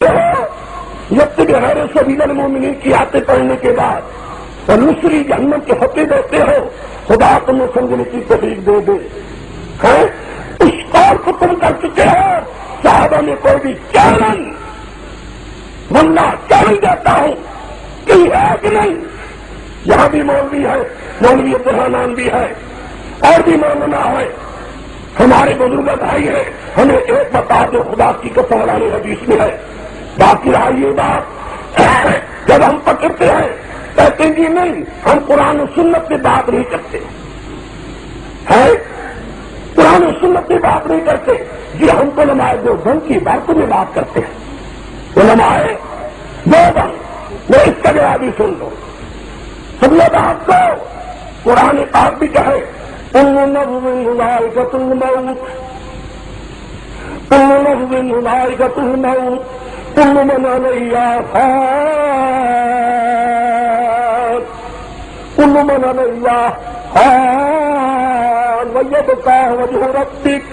جب تم غیر سبیل المومنین کی آیتیں پڑھنے کے بعد اور نصری جہنم کے ہوتے دیتے ہو، خدا تمہیں سمجھنے کی توفیق دے دے. اس قول کو تم کر چکے ہو. صحابہ میں کوئی بھی چیلنج ورنہ چیلنج دیتا ہوں کہ ہے کہ نہیں. یہاں بھی مولوی ہے، مولوی برہان بھی ہے، اور بھی مولانا ہے، ہمارے بزرگ بھائی ہے. ہمیں ایک بتا دو، خدا کی قسم والی حدیث میں ہے. باقی رہا یہ بات، جب ہم پکڑتے ہیں کہتے ہیں جی نہیں، ہم قرآن و سنت میں بات نہیں کرتے ہے، قرآن و سنت میں بات نہیں کرتے. جی ہم تو علماء دیوبند کی باتوں میں بات کرتے ہیں. علماء دیوبند، میں اس کا جواب بھی سن لو. سب لوگ آپ کو قرآن پاک بھی کہے كل نفس ذائقة الموت، كل نفس ذائقة الموت، كل من عليها فان، كل من عليها فان ويبقى وجه ربك.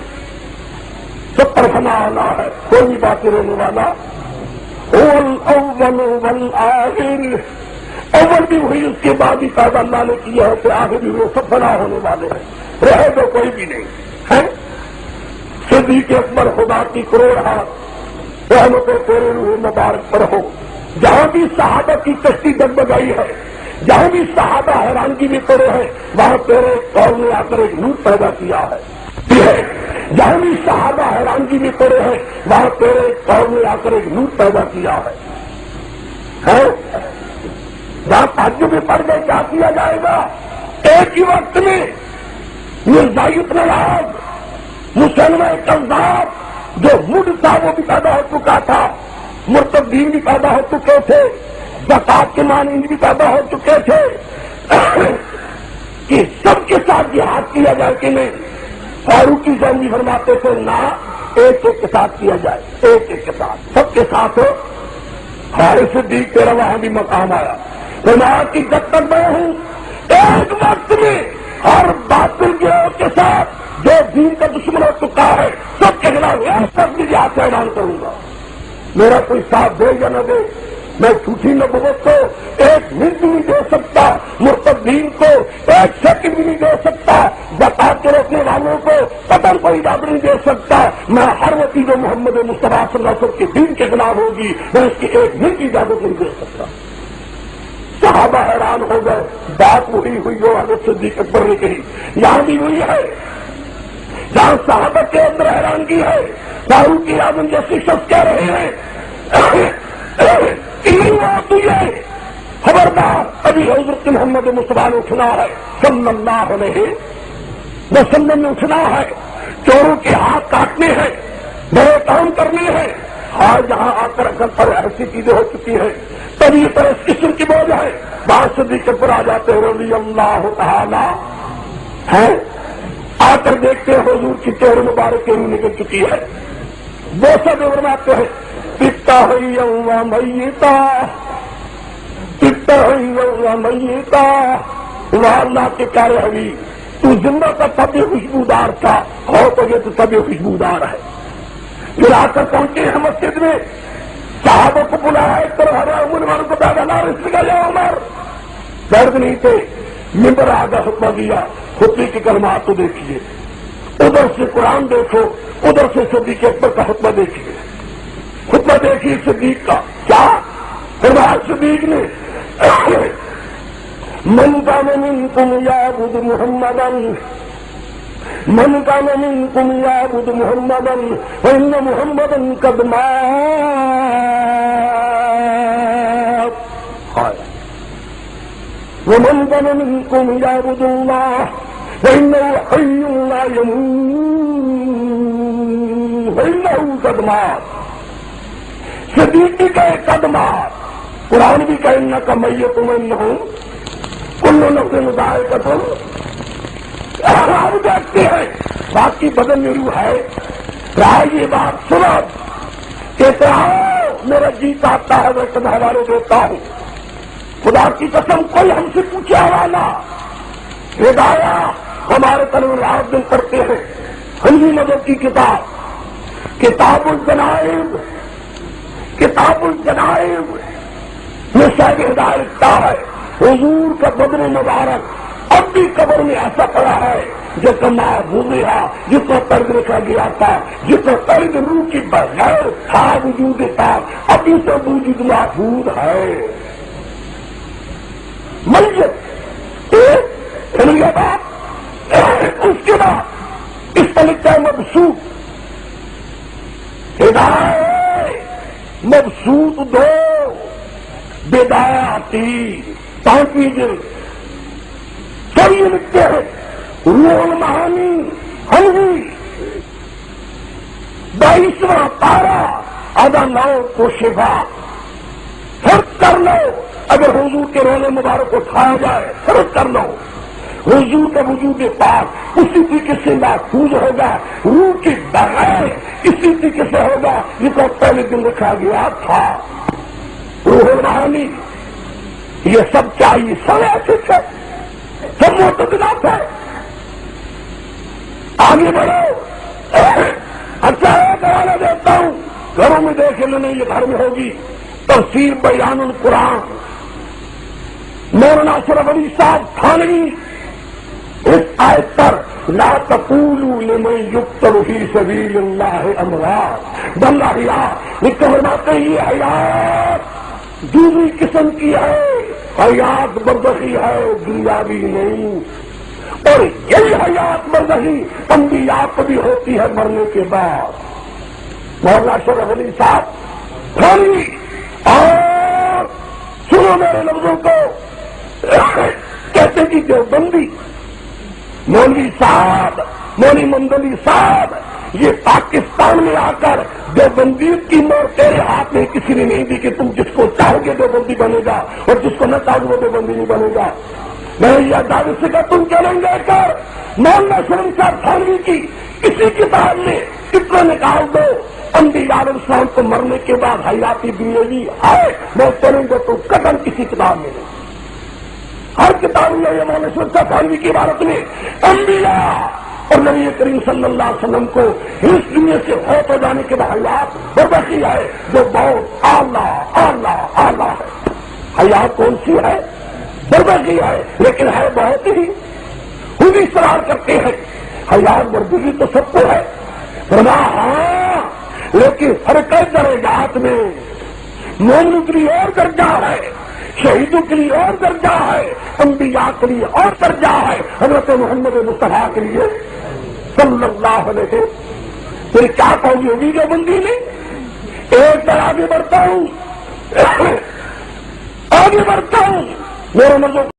سب پر فنا آنا ہے، کوئی بھی باقی رہنے والا. هو الأول والآخر، اول بھی وہی، اس کے بعد بھی پیدا اللہ نے کیا ہے کہ آخر بھی وہ سب فنا ہونے والے ہیں، رہے تو کوئی بھی نہیں ہے. صدیق اکبر خدا کی کروڑ ہاتھ رحمت تیرے روح مبارک پر ہو. جہاں بھی صحابہ کی کشتی ڈگمگائی ہے، جہاں بھی صحابہ حیرانگی میں پڑے ہیں، وہاں تیرے قول نے آ کر ایک نور پیدا کیا ہے. جہاں بھی صحابہ حیرانگی میں پڑے ہیں، وہاں تیرے قول نے آ کر ایک نور پیدا کیا ہے. جہاں تعجب میں پڑ گئے کیا کیا جائے گا؟ ایک ہی وقت میں مرزائیت نواز، مسلمہ کذاب، جو مڈ تھا وہ بھی پیدا ہو چکا تھا، مرتدین بھی پیدا ہو چکے تھے، زکات کے مانند بھی پیدا ہو چکے تھے. کہ سب کے ساتھ جہاد کیا جائے کہ نہیں؟ فاروقی زنجی فرماتے تھے نہ، ایک ایک کے ساتھ کیا جائے، ایک ایک کے ساتھ، سب کے ساتھ ہو. خالد صدیق تیرا وہاں بھی مقام آیا. فرمایا کہ جب تک میں ہوں ایک وقت میں ہر باطل کے ساتھ جو دین کا دشمن ہو چکا ہے سب کے خلاف سب کی جہاد کا اعلان کروں گا. میرا کوئی ساتھ دے یا نہ دے، میں جھوٹی نبوت کو ایک منٹ بھی نہیں دے سکتا، مرتدین کو ایک سیکنڈ بھی نہیں دے سکتا، زکات کے روکنے والوں کو قدر کو اجازت نہیں دے سکتا. میں ہر وہ چیز جو محمد مصطفیٰ صلی اللہ علیہ وسلم کے دین کے خلاف ہوگی میں اس کی ایک منٹ کی اجازت نہیں دے سکتا. صحابہ حیران ہو گئے. بات وہی ہوئی جو حضرت صدیق اکبر نے کہی، یہاں بھی ہوئی ہے. جہاں صحابہ کے اندر حیرانگی ہے، فاروق اعظم جیسے شخص کہہ رہے ہیں خبردار، ابھی حضرت محمد مصطفیٰ نے اٹھنا ہے صلی اللہ علیہ وسلم نے اٹھنا ہے، چوروں کے ہاتھ کاٹنے ہیں، بڑے کام کرنے ہیں. آج جہاں آ کر اکثر پر ایسی چیزیں ہو چکی ہیں، تبھی پر اس قسم کی بوجھ ہے. بات صدیق پر آ جاتے ہیں رضی اللہ تعالی ہے، آ کر دیکھتے ہیں حضور کی چہر مبارک کے نکل چکی ہے. وہ سب فرماتے ہیں پتا ہے میتا، پتا ہے میتا. اللہ کے پیارے حبیب، تو زندہ کا طبی خوشبودار تھا، اور تو یہ تو طبی خوشبودار ہے. پھر آ کر پہنچے ہیں مسجد میں، صحابہ کو بلایا، ایک طرف عمر کو پیدا اس میں گیا عمر درد نہیں تھے، ممبر آگا خطبہ دیا. خطبے کی کلمات تو دیکھیے، ادھر سے قرآن دیکھو، ادھر سے صدیق اکبر کا خطبہ دیکھیے. خطبہ دیکھیے صدیق کا کیا فرمایا. صدیق نے من کان منکم یعبد محمدا، من کان منکم یعبد محمدا فإن محمدا قد مات. ومن كان منكم يعبد الله فإنه حي لا يموت فإنه قد مات. صدیق کا قدمات، قرآن بھی کہ انک میت وانہم کل نفس ذائقۃ. ہم دیکھتے ہیں باقی بدن میں روح ہے. رہا یہ بات سنا کہتے آؤ میرا جی چاہتا ہے میں تمہیں حوالے دیتا ہوں. خدا کی قسم کوئی ہم سے پوچھے حوالہ ہدایہ ہمارے طلب رات دن کرتے ہیں. حنفی مذہب کی کتاب الجنائز، کتاب باب الجنائب میں صاحب ہدایت لکھتا ہے حضور کا بدن مبارک اب بھی قبر میں ایسا پڑا ہے جو کما بھولیا جس کو پرد رکھا گیا تھا، جس کو پرد روح کی بغیر تھا وجود تھا، ابھی سے وجود محفوظ ہے. میت چل گیا بات. اس کے بعد اس پر لکھتا ہے مبسوط ہدایت مبسوط دو بدایاتی 5ویں جلد سب یہ لکھتے ہیں روح المعانی حلوی 22واں پارا آدھا نو کو شفا. فرق کر لو اگر حضور کے رونے مبارک کو اٹھایا جائے فرق کر لو. حضور کا وجود پاک اسی طریقے سے محفوظ ہوگا، روح کے بغیر اسی طریقے سے ہوگا جس کو پہلے دن رکھا گیا تھا. روح المعانی یہ سب چاہیے، سب ایسے ہے، سب معتدلات ہے. آگے بڑھو. اچھا ایک حوالہ دیتا ہوں، گھروں میں دیکھ لینا، یہ گھر میں ہوگی تفسیر بیان القرآن مولانا s.a.w صاحب تھانوی. اس آیت پر لا تقولوا لمن يقتل في سبيل الله اموات بل احياء لکھ کر فرماتے ہیں یہ حیات دوسری قسم کی ہے، حیات برزخی ہے، دنیاوی نہیں. اور یہی حیات برزخی انبیاء کو بھی ہوتی ہے مرنے کے بعد. مولانا s.a.w صاحب تھانوی. اور سنو میرے لفظوں کو، کہتے کہ جو بندی مولوی صاحب مولوی مندلی صاحب یہ پاکستان میں آ کر دیوبندیت کی مور تیرے ہاتھ میں کسی نے نہیں دی کہ تم جس کو چاہو گے دیوبندی بنے گا اور جس کو نہ چاہو وہ دیوبندی نہیں بنے گا. میں یہ دعوت سے کہ تم چلیں گے کر مولانا s.a.w صاحب تھانوی کی کسی کتاب میں اتنا نکال دو انبیاء علیہ السلام کو مرنے کے بعد حیاتی دنیاوی ہے، میں چلیں گے تو قدم کسی کتاب میں نہیں. ہر کتاب میں یہ مولانا s.a.w صاحب تھانوی کی عبارت میں انبیاء اور نبی کریم صلی اللہ علیہ وسلم کو اس دنیا سے فوت ہو جانے کے بعد حیات برزخی ہے جو بہت اعلیٰ ہے. حیات کون سی ہے؟ برزخی ہے، لیکن ہے بہت ہی. خود اصرار کرتے ہیں حیات برزخی تو سب کو ہے، ہاں لیکن فرقہ درجات میں مومنوں کے لیے اور درجہ ہے، شہیدوں کے لیے اور درجہ ہے، انبیاء کے لیے اور درجہ ہے، حضرت محمد مصطفیٰ کے لیے صلی اللہ علیہ وسلم. پھر کیا کہوں گی ہوگی جو بندی نہیں. ایک بار آگے بڑھتا ہوں میرے مرضوں